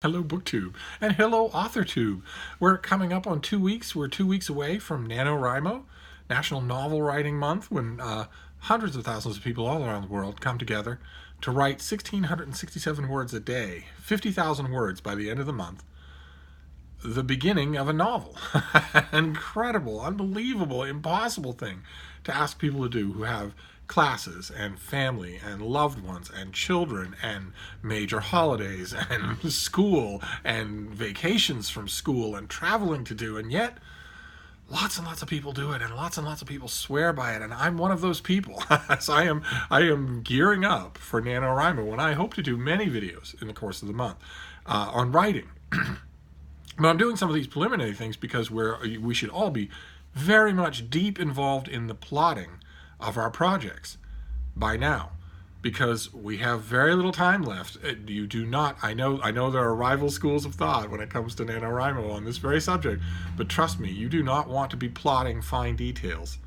Hello BookTube and hello AuthorTube. We're coming up on 2 weeks. We're 2 weeks away from NaNoWriMo, National Novel Writing Month, when hundreds of thousands of people all around the world come together to write 1,667 words a day, 50,000 words by the end of the month, the beginning of a novel. An incredible, unbelievable, impossible thing to ask people to do who have classes and family and loved ones and children and major holidays and school and vacations from school and traveling to do, and yet lots and lots of people do it, and lots of people swear by it, and I'm one of those people. So I am gearing up for NaNoWriMo, when I hope to do many videos in the course of the month on writing. But I'm doing some of these preliminary things because we should all be very much deep involved in the plotting of our projects by now, because we have very little time left. You do not, I know there are rival schools of thought when it comes to NaNoWriMo on this very subject, but trust me, you do not want to be plotting fine details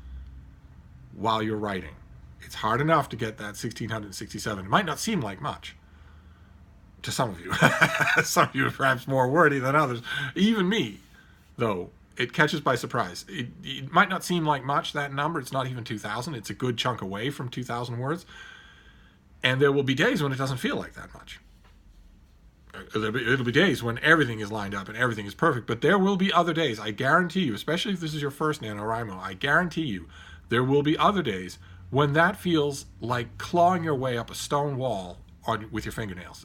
while you're writing. It's hard enough to get that 1,667. It might not seem like much to some of you. Some of you are perhaps more wordy than others. Even me, though, it catches by surprise. It might not seem like much, that number. It's not even 2,000. It's a good chunk away from 2,000 words. And there will be days when it doesn't feel like that much. It'll be days when everything is lined up and everything is perfect. But there will be other days, I guarantee you, especially if this is your first NaNoWriMo, I guarantee you there will be other days when that feels like clawing your way up a stone wall with your fingernails,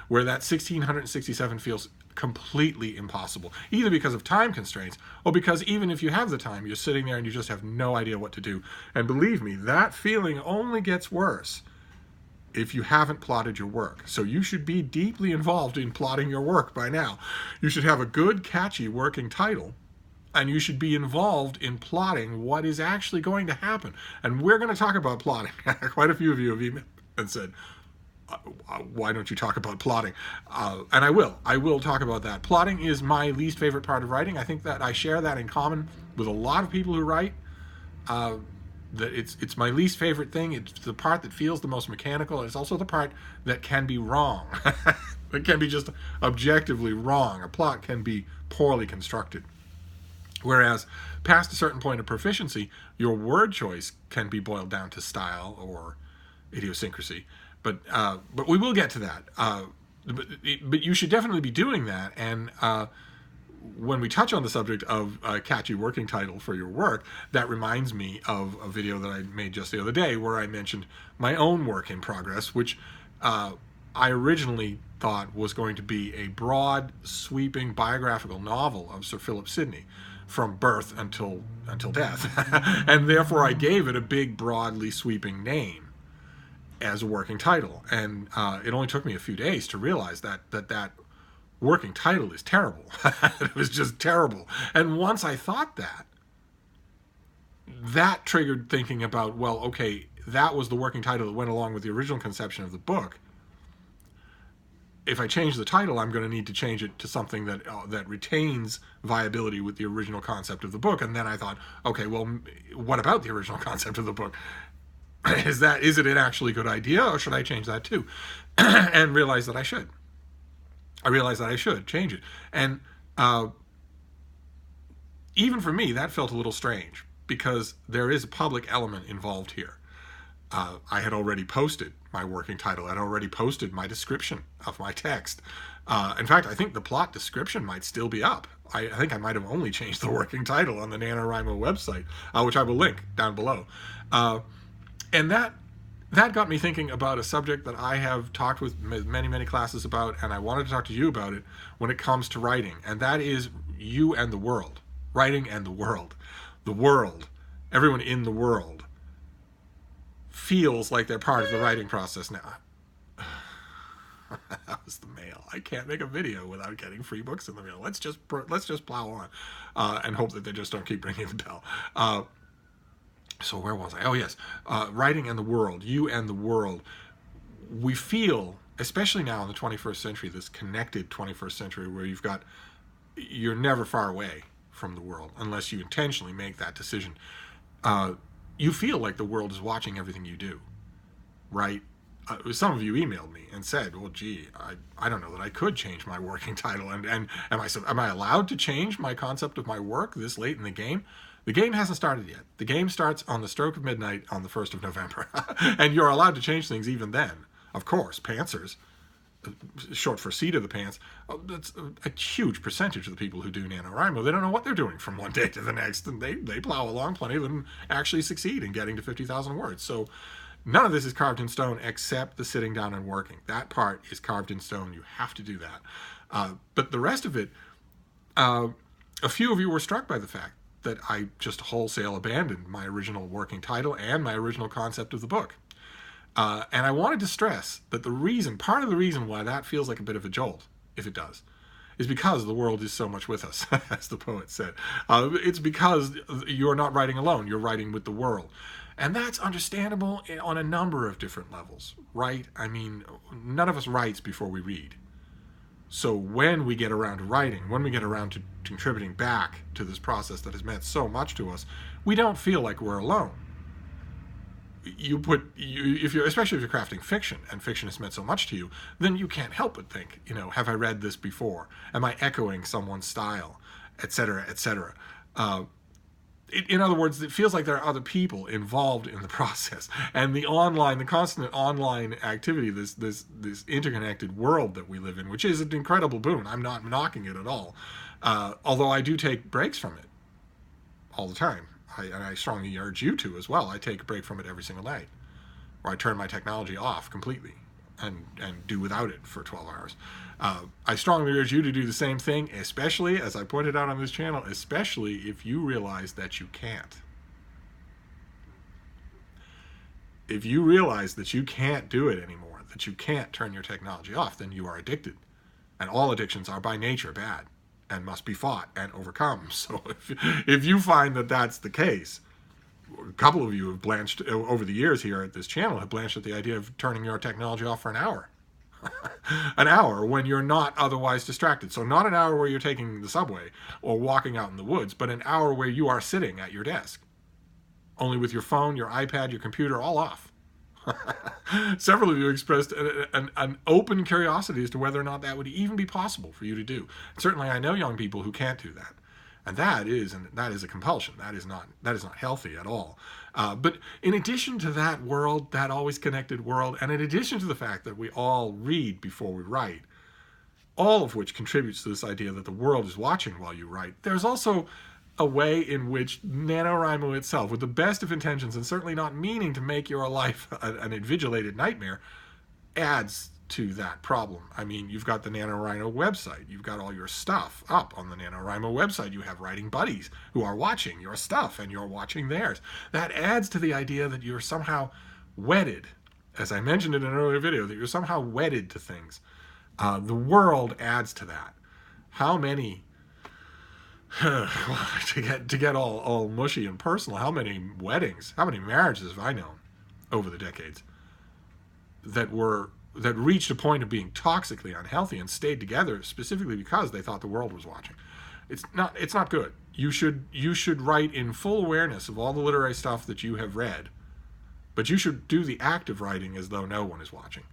where that 1,667 feels completely impossible, either because of time constraints or because even if you have the time, you're sitting there and you just have no idea what to do. And believe me, that feeling only gets worse if you haven't plotted your work. So you should be deeply involved in plotting your work by now. You should have a good, catchy working title, and you should be involved in plotting what is actually going to happen. And we're going to talk about plotting. Quite a few of you have emailed and said, why don't you talk about plotting? And I will talk about that. Plotting is my least favorite part of writing. I think that I share that in common with a lot of people who write. That it's my least favorite thing. It's the part that feels the most mechanical. It's also the part that can be wrong. It can be just objectively wrong. A plot can be poorly constructed. Whereas past a certain point of proficiency, your word choice can be boiled down to style or idiosyncrasy. But we will get to that. But you should definitely be doing that. And when we touch on the subject of a catchy working title for your work, that reminds me of a video that I made just the other day where I mentioned my own work in progress, which I originally thought was going to be a broad, sweeping biographical novel of Sir Philip Sidney from birth until death. And therefore I gave it a big, broadly sweeping name as a working title. And it only took me a few days to realize that working title is terrible. It was just terrible. And once I thought that triggered thinking about, well, okay, that was the working title that went along with the original conception of the book. If I change the title, I'm going to need to change it to something that retains viability with the original concept of the book. And then I thought, okay, well, what about the original concept of the book? Is it an actually good idea, or should I change that too? And realize that I should. I realized that I should change it. And even for me, that felt a little strange, because there is a public element involved here. I had already posted my working title. I'd already posted my description of my text. In fact, I think the plot description might still be up. I think I might have only changed the working title on the NaNoWriMo website, which I will link down below. And that got me thinking about a subject that I have talked with many classes about, and I wanted to talk to you about it when it comes to writing, and that is you and the world. Writing and the world. The world, everyone in the world, feels like they're part of the writing process now. That was the mail. I can't make a video without getting free books in the mail. Let's just plow on and hope that they just don't keep ringing the bell. So where was I? Oh, yes. Writing and the world, you and the world. We feel, especially now in the 21st century, this connected 21st century where you're never far away from the world unless you intentionally make that decision. You feel like the world is watching everything you do, right? some of you emailed me and said, well, gee, I don't know that I could change my working title. And am I allowed to change my concept of my work this late in the game? The game hasn't started yet. The game starts on the stroke of midnight on the 1st of November. And you're allowed to change things even then. Of course, pantsers, short for seat of the pants, that's a huge percentage of the people who do NaNoWriMo. They don't know what they're doing from one day to the next, and they plow along. Plenty of them actually succeed in getting to 50,000 words. So none of this is carved in stone except the sitting down and working. That part is carved in stone. You have to do that. But the rest of it, a few of you were struck by the fact that I just wholesale abandoned my original working title and my original concept of the book. And I wanted to stress that part of the reason why that feels like a bit of a jolt, if it does, is because the world is so much with us, as the poet said. It's because you're not writing alone, you're writing with the world. And that's understandable on a number of different levels, right? I mean, none of us writes before we read. So when we get around to writing, when we get around to contributing back to this process that has meant so much to us, we don't feel like we're alone. Especially if you're crafting fiction, and fiction has meant so much to you, then you can't help but think, have I read this before? Am I echoing someone's style, etc., etc. In other words, it feels like there are other people involved in the process, and the constant online activity, this interconnected world that we live in, which is an incredible boon. I'm not knocking it at all, although I do take breaks from it all the time. And I strongly urge you to as well. I take a break from it every single night, or I turn my technology off completely and do without it for 12 hours. I strongly urge you to do the same thing, especially, as I pointed out on this channel, especially if you realize that you can't. If you realize that you can't do it anymore, that you can't turn your technology off, then you are addicted. And all addictions are by nature bad and must be fought and overcome. So if you find that that's the case, a couple of you have blanched over the years here at this channel, have blanched at the idea of turning your technology off for an hour. An hour when you're not otherwise distracted. So not an hour where you're taking the subway or walking out in the woods, but an hour where you are sitting at your desk, only with your phone, your iPad, your computer all off. Several of you expressed an open curiosity as to whether or not that would even be possible for you to do. Certainly, I know young people who can't do that, and that is a compulsion. That is not healthy at all. But in addition to that world, that always connected world, and in addition to the fact that we all read before we write, all of which contributes to this idea that the world is watching while you write, there's also a way in which NaNoWriMo itself, with the best of intentions and certainly not meaning to make your life an invigilated nightmare, adds to that problem. I mean, you've got the NaNoWriMo website. You've got all your stuff up on the NaNoWriMo website. You have writing buddies who are watching your stuff and you're watching theirs. That adds to the idea that you're somehow wedded, as I mentioned in an earlier video, that you're somehow wedded to things. The world adds to that. How many... to get all mushy and personal, how many weddings, how many marriages have I known over the decades that reached a point of being toxically unhealthy and stayed together specifically because they thought the world was watching? It's not good. You should write in full awareness of all the literary stuff that you have read, but you should do the act of writing as though no one is watching,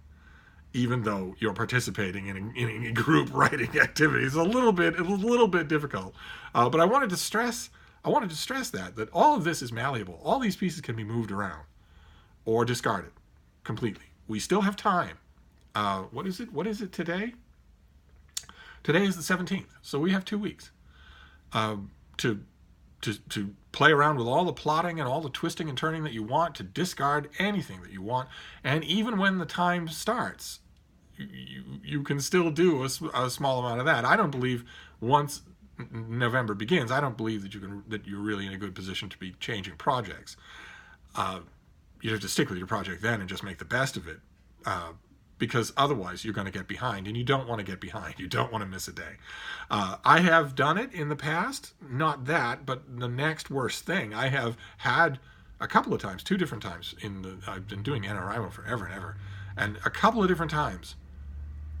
even though you're participating in a group writing activity. It's a little bit difficult. But I wanted to stress that all of this is malleable. All these pieces can be moved around or discarded completely. We still have time. What is it today? Today is the 17th. So we have 2 weeks to play around with all the plotting and all the twisting and turning that you want, to discard anything that you want. And even when the time starts, you can still do a small amount of that. I don't believe once November begins, I don't believe that you're really in a good position to be changing projects. You have to stick with your project then and just make the best of it, because otherwise you're going to get behind, and you don't want to get behind. You don't want to miss a day. I have done it in the past, not that, but the next worst thing. I have had a couple of times, 2 different times I've been doing NaNoWriMo forever and ever, and a couple of different times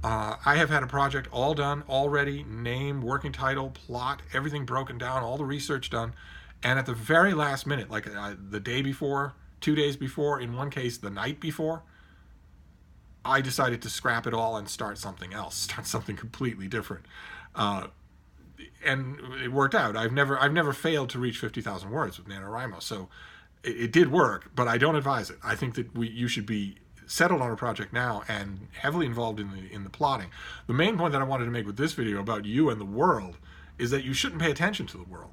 I have had a project all done already, name, working title, plot, everything broken down, all the research done, and at the very last minute, like the day before, 2 days before, in one case the night before, I decided to scrap it all and start something else, start something completely different. And it worked out. I've never failed to reach 50,000 words with NaNoWriMo. So it did work, but I don't advise it. I think that you should be settled on a project now and heavily involved in the plotting. The main point that I wanted to make with this video about you and the world is that you shouldn't pay attention to the world.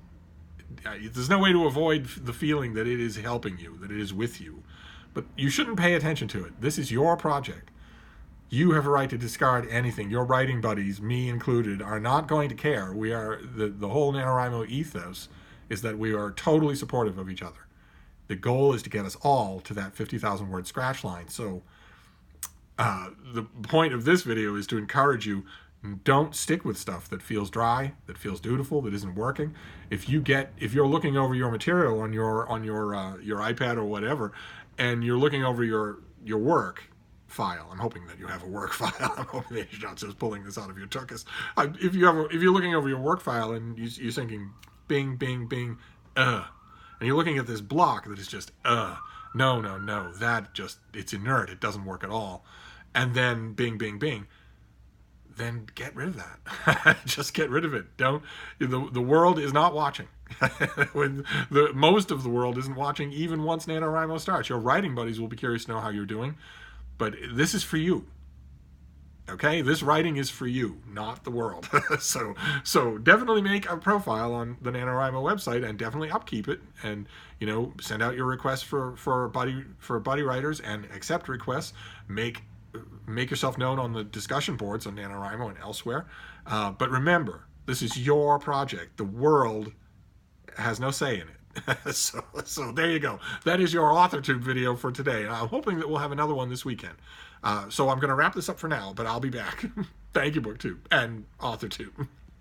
There's no way to avoid the feeling that it is helping you, that it is with you. But you shouldn't pay attention to it. This is your project. You have a right to discard anything. Your writing buddies, me included, are not going to care. We are the whole NaNoWriMo ethos is that we are totally supportive of each other. The goal is to get us all to that 50,000 word scratch line. So the point of this video is to encourage you, don't stick with stuff that feels dry, that feels dutiful, that isn't working. If you're looking over your material on your iPad or whatever, and you're looking over your work file. I'm hoping that you have a work file. I'm hoping that you're not just pulling this out of your tuchus. If you're looking over your work file and you're thinking bing, bing, bing, and you're looking at this block that is just no, that just, it's inert, it doesn't work at all, and then bing, bing, bing, then get rid of that. Just get rid of it. The world is not watching. When most of the world isn't watching even once NaNoWriMo starts. Your writing buddies will be curious to know how you're doing, but this is for you. Okay, this writing is for you, not the world. So definitely make a profile on the NaNoWriMo website and definitely upkeep it, and send out your requests for buddy writers and accept requests. Make yourself known on the discussion boards on NaNoWriMo and elsewhere. But remember, this is your project. The world has no say in it. So there you go. That is your AuthorTube video for today. I'm hoping that we'll have another one this weekend. So I'm going to wrap this up for now, but I'll be back. Thank you, BookTube and AuthorTube.